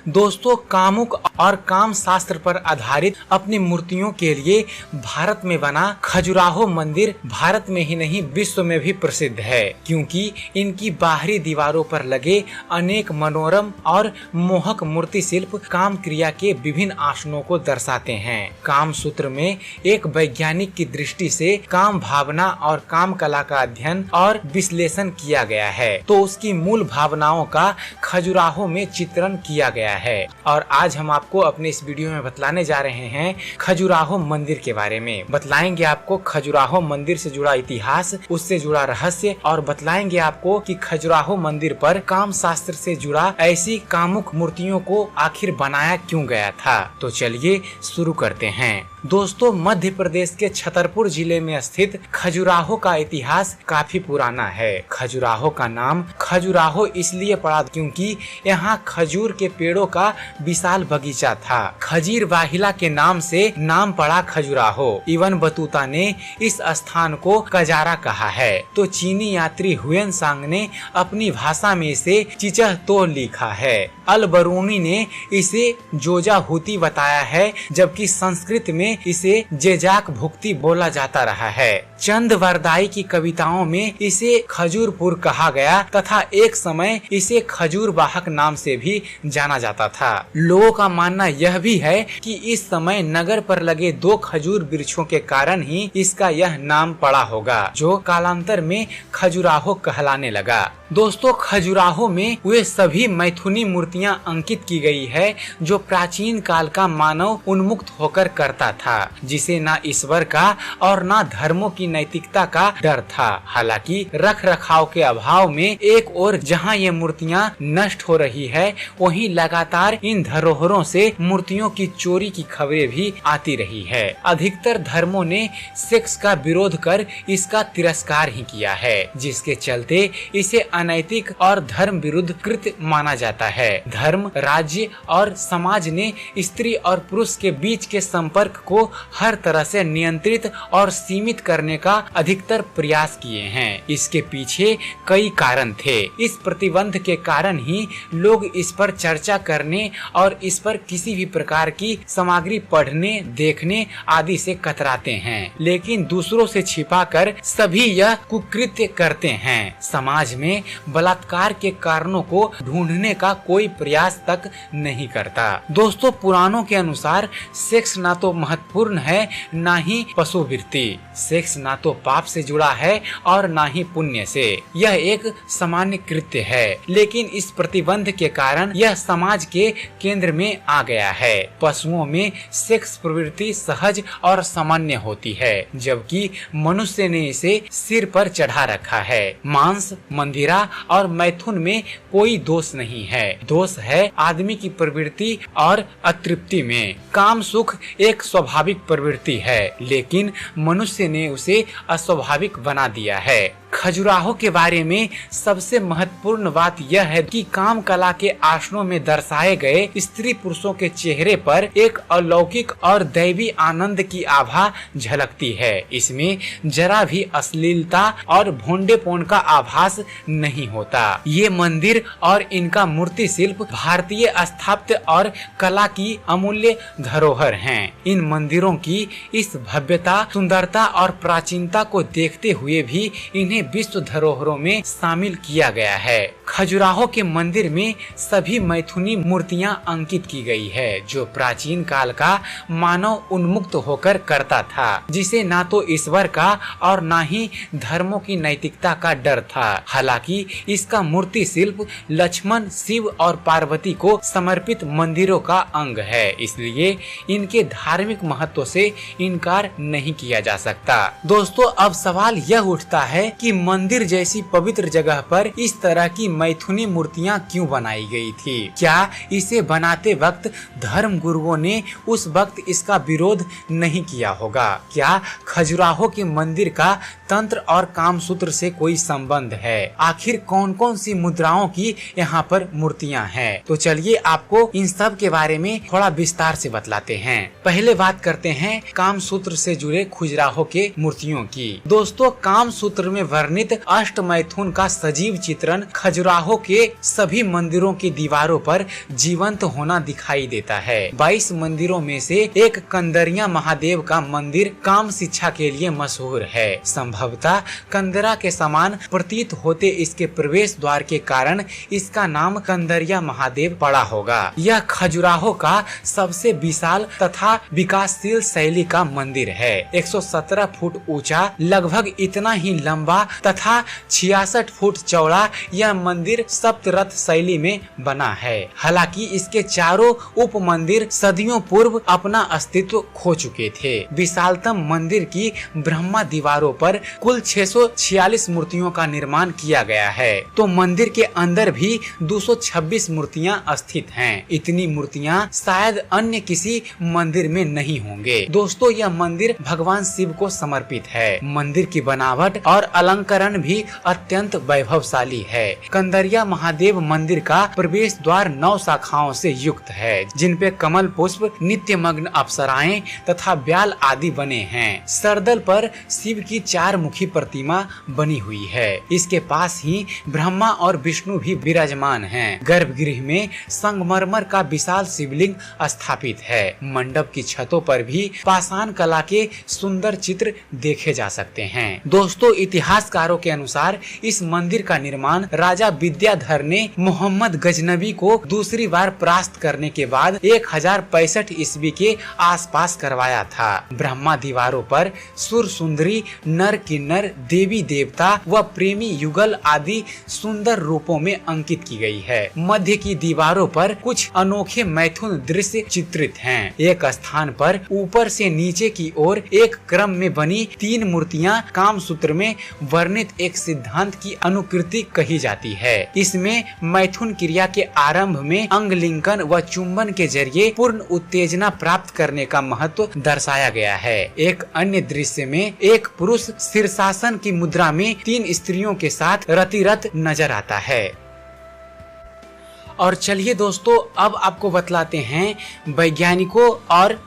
दोस्तों, कामुक और काम शास्त्र पर आधारित अपनी मूर्तियों के लिए भारत में बना खजुराहो मंदिर भारत में ही नहीं विश्व में भी प्रसिद्ध है, क्योंकि इनकी बाहरी दीवारों पर लगे अनेक मनोरम और मोहक मूर्ति शिल्प काम क्रिया के विभिन्न आसनों को दर्शाते हैं। काम सूत्र में एक वैज्ञानिक की दृष्टि से काम भावना और काम कला का अध्ययन और विश्लेषण किया गया है, तो उसकी मूल भावनाओं का खजुराहो में चित्रण किया गया है। और आज हम आपको अपने इस वीडियो में बतलाने जा रहे हैं खजुराहो मंदिर के बारे में। बतलाएंगे आपको खजुराहो मंदिर से जुड़ा इतिहास, उससे जुड़ा रहस्य, और बतलाएंगे आपको कि खजुराहो मंदिर पर काम शास्त्र से जुड़ा ऐसी कामुक मूर्तियों को आखिर बनाया क्यों गया था। तो चलिए शुरू करते हैं। दोस्तों, मध्य प्रदेश के छतरपुर जिले में स्थित खजुराहो का इतिहास काफी पुराना है। खजुराहो का नाम खजुराहो इसलिए पड़ा क्योंकि यहाँ खजूर के पेड़ों का विशाल बगीचा था। खजीर वाहिला के नाम से नाम पड़ा खजुराहो। इवन बतूता ने इस स्थान को कजारा कहा है, तो चीनी यात्री हुएन सांग ने अपनी भाषा में इसे चिचह तो लिखा है। अल बरूनी ने इसे जोजा हुती बताया है, जबकि संस्कृत में इसे जेजाक भुक्ति बोला जाता रहा है। चंद वरदाई की कविताओं में इसे खजूरपुर कहा गया तथा एक समय इसे खजूर वाहक नाम से भी जाना जाता था। लोगों का मानना यह भी है कि इस समय नगर पर लगे 2 खजूर वृक्षों के कारण ही इसका यह नाम पड़ा होगा, जो कालांतर में खजुराहो कहलाने लगा। दोस्तों, खजुराहो में वे सभी मैथुनी मूर्तियां अंकित की गई है जो प्राचीन काल का मानव उन्मुक्त होकर करता था, जिसे न ईश्वर का और न धर्मों की नैतिकता का डर था। हालांकि रख रखाव के अभाव में एक ओर जहां ये मूर्तियां नष्ट हो रही है, वहीं लगातार इन धरोहरों से मूर्तियों की चोरी की खबरें भी आती रही है। अधिकतर धर्मों ने सेक्स का विरोध कर इसका तिरस्कार ही किया है, जिसके चलते इसे अनैतिक और धर्म विरुद्ध कृत्य माना जाता है। धर्म, राज्य और समाज ने स्त्री और पुरुष के बीच के संपर्क को हर तरह से नियंत्रित और सीमित करने का अधिकतर प्रयास किए हैं। इसके पीछे कई कारण थे। इस प्रतिबंध के कारण ही लोग इस पर चर्चा करने और इस पर किसी भी प्रकार की सामग्री पढ़ने, देखने आदि से कतराते हैं, लेकिन दूसरों से छिपाकर सभी यह कुकृत्य करते हैं। समाज में बलात्कार के कारणों को ढूंढने का कोई प्रयास तक नहीं करता। दोस्तों, पुराणों के अनुसार सेक्स ना तो महत्वपूर्ण है, ना ही पशुवृत्ति। सेक्स ना तो पाप से जुड़ा है और ना ही पुण्य से। यह एक सामान्य कृत्य है, लेकिन इस प्रतिबंध के कारण यह समाज के केंद्र में आ गया है। पशुओं में सेक्स प्रवृत्ति सहज और सामान्य होती है, जबकि मनुष्य ने इसे सिर पर चढ़ा रखा है। मांस, मंदिरा और मैथुन में कोई दोष नहीं है। दोष है आदमी की प्रवृत्ति और अतृप्ति में। काम सुख एक स्वाभाविक प्रवृत्ति है, लेकिन मनुष्य ने उसे अस्वाभाविक बना दिया है। खजुराहो के बारे में सबसे महत्वपूर्ण बात यह है कि काम कला के आसनों में दर्शाए गए स्त्री पुरुषों के चेहरे पर एक अलौकिक और दैवी आनंद की आभा झलकती है। इसमें जरा भी अश्लीलता और भोंडेपन का आभास नहीं होता। ये मंदिर और इनका मूर्ति शिल्प भारतीय स्थापत्य और कला की अमूल्य धरोहर हैं। इन मंदिरों की इस भव्यता, सुंदरता और प्राचीनता को देखते हुए भी इन्हें विश्व धरोहरों में शामिल किया गया है। खजुराहो के मंदिर में सभी मैथुनी मूर्तियां अंकित की गई है, जो प्राचीन काल का मानव उन्मुक्त होकर करता था, जिसे ना तो ईश्वर का और ना ही धर्मों की नैतिकता का डर था। हालांकि इसका मूर्ति शिल्प लक्ष्मण, शिव और पार्वती को समर्पित मंदिरों का अंग है, इसलिए इनके धार्मिक महत्व से इनकार नहीं किया जा सकता। दोस्तों, अब सवाल यह उठता है कि मंदिर जैसी पवित्र जगह पर इस तरह की मैथुनी मूर्तियां क्यों बनाई गई थी? क्या इसे बनाते वक्त धर्म गुरुओं ने उस वक्त इसका विरोध नहीं किया होगा? क्या खजुराहो के मंदिर का तंत्र और कामसूत्र से कोई संबंध है? आखिर कौन कौन सी मुद्राओं की यहाँ पर मूर्तियाँ हैं? तो चलिए आपको इन सब के बारे में थोड़ा विस्तार से बतलाते हैं। पहले बात करते हैं कामसूत्र से जुड़े खजुराहो के मूर्तियों की। दोस्तों, कामसूत्र में वर्णित अष्टमैथुन का सजीव चित्रण खजुराहो के सभी मंदिरों की दीवारों पर जीवंत होना दिखाई देता है। 22 मंदिरों में से एक कंदरिया महादेव का मंदिर काम शिक्षा के लिए मशहूर है। संभवतः कंदरा के समान प्रतीत होते इसके प्रवेश द्वार के कारण इसका नाम कंदरिया महादेव पड़ा होगा। यह खजुराहो का सबसे विशाल तथा विकासशील शैली का मंदिर है। 117 फुट ऊंचा, लगभग इतना ही लंबा तथा 66 फुट चौड़ा यह मंदिर सप्तरथ शैली में बना है। हालांकि इसके चारों उप मंदिर सदियों पूर्व अपना अस्तित्व खो चुके थे। विशालतम मंदिर की ब्रह्मा दीवारों पर कुल 646 मूर्तियों का निर्माण किया गया है, तो मंदिर के अंदर भी 226 मूर्तियां स्थित हैं। इतनी मूर्तियां शायद अन्य किसी मंदिर में नहीं होंगे। दोस्तों, यह मंदिर भगवान शिव को समर्पित है। मंदिर की बनावट और अलंकरण भी अत्यंत वैभवशाली है। कंदरिया महादेव मंदिर का प्रवेश द्वार 9 शाखाओं से युक्त है, जिन पे कमल पुष्प, नित्य मग्न अप्सराएं तथा ब्याल आदि बने हैं। सरदल पर शिव की 4 मुखी प्रतिमा बनी हुई है। इसके पास ही ब्रह्मा और विष्णु भी विराजमान हैं। गर्भगृह में संगमरमर का विशाल शिवलिंग स्थापित है। मंडप की छतों पर भी पाषाण कला के सुंदर चित्र देखे जा सकते हैं। दोस्तों, इतिहासकारों के अनुसार इस मंदिर का निर्माण राजा विद्याधर ने मोहम्मद गजनबी को दूसरी बार परास्त करने के बाद 1065 ईस्वी के आसपास करवाया था। ब्रह्मा दीवारों पर सुर सुंदरी, नर किन्नर, देवी देवता व प्रेमी युगल आदि सुंदर रूपों में अंकित की गई है। मध्य की दीवारों पर कुछ अनोखे मैथुन दृश्य चित्रित हैं। एक स्थान पर ऊपर से नीचे की ओर एक क्रम में बनी 3 मूर्तियां कामसूत्र में वर्णित एक सिद्धांत की अनुकृति कही जाती है। इसमें मैथुन क्रिया के आरंभ में अंगलिंकन व चुंबन के जरिए पूर्ण उत्तेजना प्राप्त करने का महत्व दर्शाया गया है। एक अन्य दृश्य में एक पुरुष शीर्षासन की मुद्रा में 3 स्त्रियों के साथ रतिरत नजर आता है। और चलिए दोस्तों, अब आपको बतलाते हैं वैज्ञानिकों और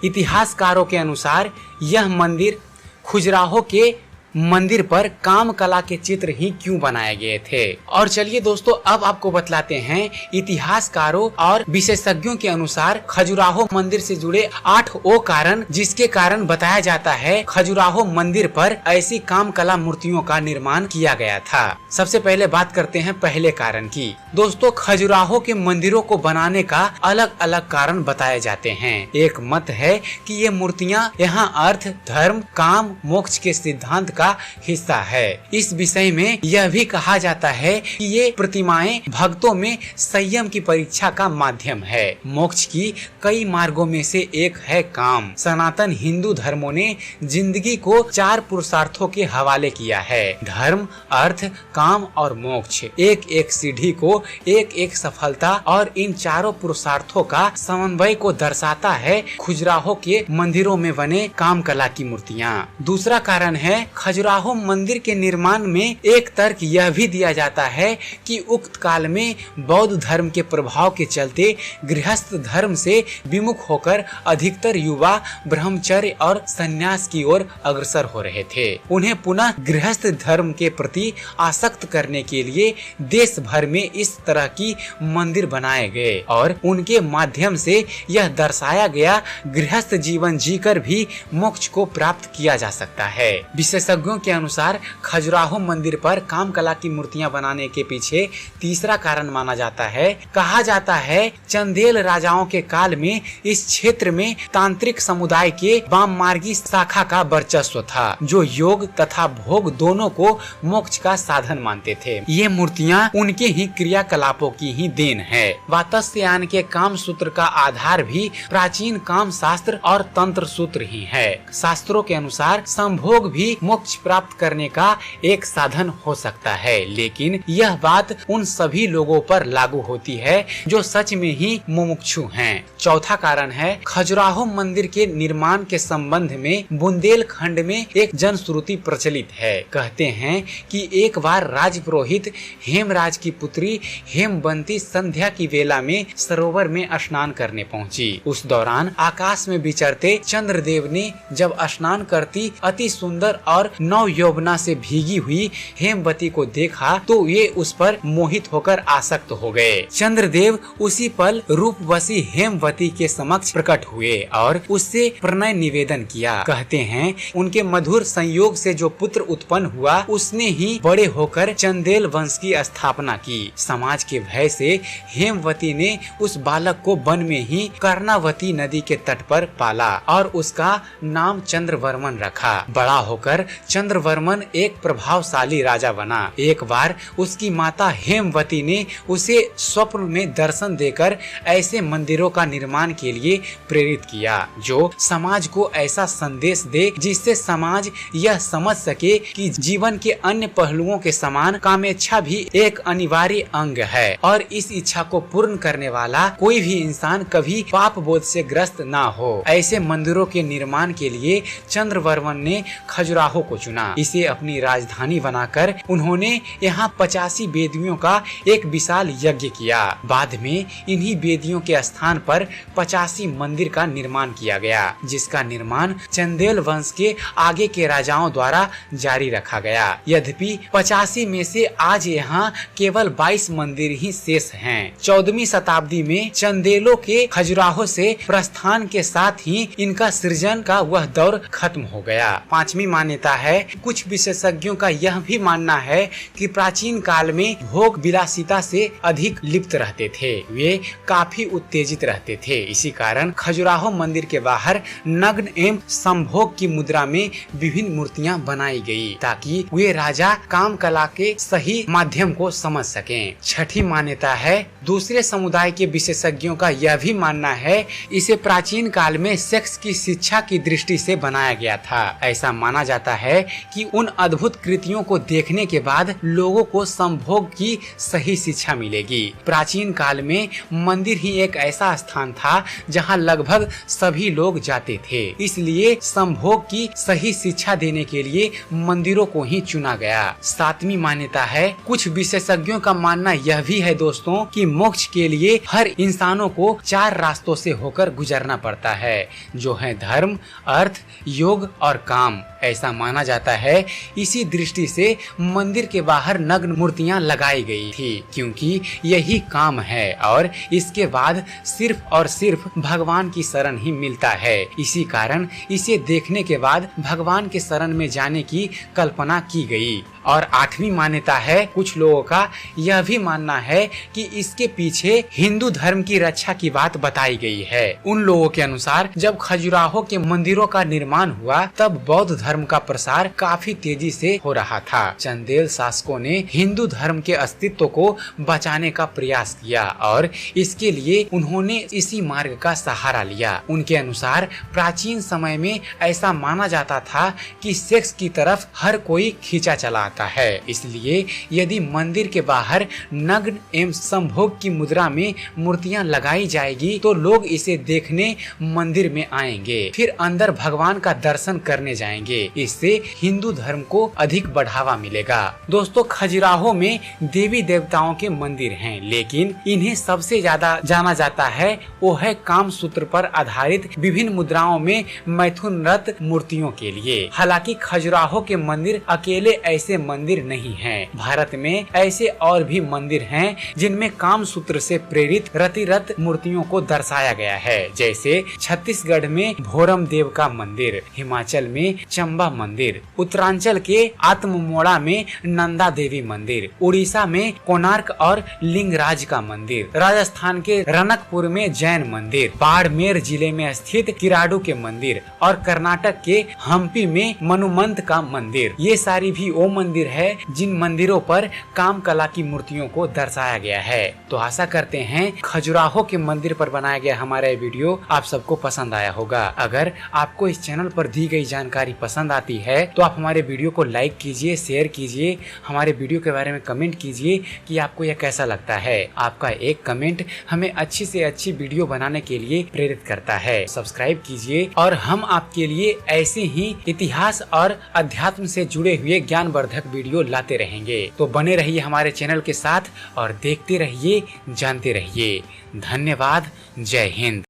इतिहासकारों के अनुसार यह मंदिर खजुराहो के मंदिर पर काम कला के चित्र ही क्यों बनाए गए थे। और चलिए दोस्तों, अब आपको बतलाते हैं इतिहासकारों और विशेषज्ञों के अनुसार खजुराहो मंदिर से जुड़े 8 वो कारण, जिसके कारण बताया जाता है खजुराहो मंदिर पर ऐसी काम कला मूर्तियों का निर्माण किया गया था। सबसे पहले बात करते हैं पहले कारण की। दोस्तों, खजुराहो के मंदिरों को बनाने का अलग अलग कारण बताए जाते हैं। एक मत है कि ये मूर्तियाँ यहाँ अर्थ, धर्म, काम, मोक्ष के सिद्धांत का हिस्सा है। इस विषय में यह भी कहा जाता है कि ये प्रतिमाएं भक्तों में संयम की परीक्षा का माध्यम है। मोक्ष की कई मार्गों में से एक है काम। सनातन हिंदू धर्मों ने जिंदगी को 4 पुरुषार्थों के हवाले किया है। धर्म, अर्थ, काम और मोक्ष। एक एक सीढ़ी को एक एक सफलता और इन चारों पुरुषार्थों का समन्वय को दर्शाता है खजुराहो के मंदिरों में बने काम कला की मूर्तियाँ। दूसरा कारण है खजुराहो मंदिर के निर्माण में एक तर्क यह भी दिया जाता है कि उक्त काल में बौद्ध धर्म के प्रभाव के चलते गृहस्थ धर्म से विमुख होकर अधिकतर युवा ब्रह्मचर्य और संन्यास की ओर अग्रसर हो रहे थे। उन्हें पुनः गृहस्थ धर्म के प्रति आसक्त करने के लिए देश भर में इस तरह की मंदिर बनाए गए और उनके माध्यम से यह दर्शाया गया गृहस्थ जीवन जीकर भी मोक्ष को प्राप्त किया जा सकता है। विशेषज्ञों के अनुसार खजुराहो मंदिर पर काम कला की मूर्तियां बनाने के पीछे तीसरा कारण माना जाता है। कहा जाता है चंदेल राजाओं के काल में इस क्षेत्र में तांत्रिक समुदाय के वाम मार्गी शाखा का वर्चस्व था, जो योग तथा भोग दोनों को मोक्ष का साधन मानते थे। ये मूर्तियां उनके ही क्रियाकलापों की ही देन है। वातस्यायन के काम सूत्र का आधार भी प्राचीन काम शास्त्र और तंत्र सूत्र ही है। शास्त्रों के अनुसार संभोग भी मोक्ष प्राप्त करने का एक साधन हो सकता है, लेकिन यह बात उन सभी लोगों पर लागू होती है जो सच में ही मुमुक्षु हैं। चौथा कारण है खजुराहो मंदिर के निर्माण के संबंध में बुंदेलखंड में एक जनश्रुति प्रचलित है। कहते हैं कि एक बार राज पुरोहित हेमराज की पुत्री हेमवंती संध्या की वेला में सरोवर में स्नान करने पहुंची। उस दौरान आकाश में विचरते चंद्रदेव ने जब स्नान करती अति सुंदर और नव यौवना से भीगी हुई हेमवती को देखा तो वे उस पर मोहित होकर आसक्त हो गए। चंद्रदेव उसी पल रूपवती हेमवती के समक्ष प्रकट हुए और उससे प्रणय निवेदन किया। कहते हैं उनके मधुर संयोग से जो पुत्र उत्पन्न हुआ उसने ही बड़े होकर चंदेल वंश की स्थापना की। समाज के भय से हेमवती ने उस बालक को वन में ही कर्णावती नदी के तट पर पाला और उसका नाम चंद्रवर्मन रखा। बड़ा होकर चंद्रवर्मन एक प्रभावशाली राजा बना। एक बार उसकी माता हेमवती ने उसे स्वप्न में दर्शन देकर ऐसे मंदिरों का निर्माण के लिए प्रेरित किया जो समाज को ऐसा संदेश दे जिससे समाज यह समझ सके कि जीवन के अन्य पहलुओं के समान कामेच्छा भी एक अनिवार्य अंग है और इस इच्छा को पूर्ण करने वाला कोई भी इंसान कभी पाप बोध से ग्रस्त ना हो। ऐसे मंदिरों के निर्माण के लिए चंद्रवर्मन ने खजुराहो को चुना। इसे अपनी राजधानी बनाकर उन्होंने यहाँ 85 वेदियों का एक विशाल यज्ञ किया। बाद में इन्हीं वेदियों के स्थान पर 85 मंदिर का निर्माण किया गया जिसका निर्माण चंदेल वंश के आगे के राजाओं द्वारा जारी रखा गया। यद्यपि 85 में से आज यहाँ केवल 22 मंदिर ही शेष हैं। 14वीं शताब्दी में चंदेलों के खजुराहो से प्रस्थान के साथ ही इनका सृजन का वह दौर खत्म हो गया। 5वीं मान्यता है, कुछ विशेषज्ञों का यह भी मानना है कि प्राचीन काल में भोग विलासिता से अधिक लिप्त रहते थे। वे काफी उत्तेजित रहते थे। इसी कारण खजुराहो मंदिर के बाहर नग्न एवं संभोग की मुद्रा में विभिन्न मूर्तियां बनाई गई ताकि वे राजा काम कला के सही माध्यम को समझ सकें। 6ठी मान्यता है, दूसरे समुदाय के विशेषज्ञों का यह भी मानना है इसे प्राचीन काल में सेक्स की शिक्षा की दृष्टि से बनाया गया था। ऐसा माना जाता है कि उन अद्भुत कृतियों को देखने के बाद लोगों को संभोग की सही शिक्षा मिलेगी। प्राचीन काल में मंदिर ही एक ऐसा स्थान था जहां लगभग सभी लोग जाते थे, इसलिए संभोग की सही शिक्षा देने के लिए मंदिरों को ही चुना गया। 7वीं मान्यता है, कुछ विशेषज्ञों का मानना यह भी है दोस्तों कि मोक्ष के लिए हर इंसानों को 4 रास्तों से होकर गुजरना पड़ता है, जो है धर्म, अर्थ, योग और काम। ऐसा माना जाता है। इसी दृष्टि से मंदिर के बाहर नग्न मूर्तियां लगाई गई थी क्योंकि यही काम है और इसके बाद सिर्फ और सिर्फ भगवान की शरण ही मिलता है। इसी कारण इसे देखने के बाद भगवान के शरण में जाने की कल्पना की गई। और 8वीं मान्यता है, कुछ लोगों का यह भी मानना है कि इसके पीछे हिंदू धर्म की रक्षा की बात बताई गई है। उन लोगों के अनुसार जब खजुराहो के मंदिरों का निर्माण हुआ तब बौद्ध धर्म का प्रसार काफी तेजी से हो रहा था। चंदेल शासकों ने हिंदू धर्म के अस्तित्व को बचाने का प्रयास किया और इसके लिए उन्होंने इसी मार्ग का सहारा लिया। उनके अनुसार प्राचीन समय में ऐसा माना जाता था कि सेक्स की तरफ हर कोई खींचा चला आता है, इसलिए यदि मंदिर के बाहर नग्न एवं संभोग की मुद्रा में मूर्तियां लगाई जाएगी तो लोग इसे देखने मंदिर में आएंगे, फिर अंदर भगवान का दर्शन करने जाएंगे। इससे हिंदू धर्म को अधिक बढ़ावा मिलेगा। दोस्तों, खजुराहो में देवी देवताओं के मंदिर हैं, लेकिन इन्हें सबसे ज्यादा जाना जाता है वो है काम सूत्र पर आधारित विभिन्न मुद्राओं में मैथुनरत मूर्तियों के लिए। हालांकि खजुराहो के मंदिर अकेले ऐसे मंदिर नहीं हैं। भारत में ऐसे और भी मंदिर हैं जिनमें काम सूत्र से प्रेरित रतिरत मूर्तियों को दर्शाया गया है, जैसे छत्तीसगढ़ में भोरम देव का मंदिर, हिमाचल में चंबा मंदिर, उत्तरांचल के आत्ममोड़ा में नंदा देवी मंदिर, उड़ीसा में कोणार्क और लिंगराज का मंदिर, राजस्थान के रनकपुर में जैन मंदिर, बाड़मेर जिले में स्थित किराडू के मंदिर और कर्नाटक के हम्पी में मनुमंत का मंदिर। ये सारी भी वो मंदिर है जिन मंदिरों पर काम कला की मूर्तियों को दर्शाया गया है। तो आशा करते हैं खजुराहो के मंदिर पर बनाया गया हमारा ये वीडियो आप सबको पसंद आया होगा। अगर आपको इस चैनल पर दी गई जानकारी पसंद आती है तो आप हमारे वीडियो को लाइक कीजिए, शेयर कीजिए, हमारे वीडियो के बारे में कमेंट कीजिए कि आपको यह कैसा लगता है। आपका एक कमेंट हमें अच्छी से अच्छी वीडियो बनाने के लिए प्रेरित करता है। सब्सक्राइब कीजिए और हम आपके लिए ऐसे ही इतिहास और अध्यात्म से जुड़े हुए ज्ञानवर्धक वीडियो लाते रहेंगे। तो बने रहिए हमारे चैनल के साथ और देखते रहिए, जानते रहिए। धन्यवाद। जय हिंद।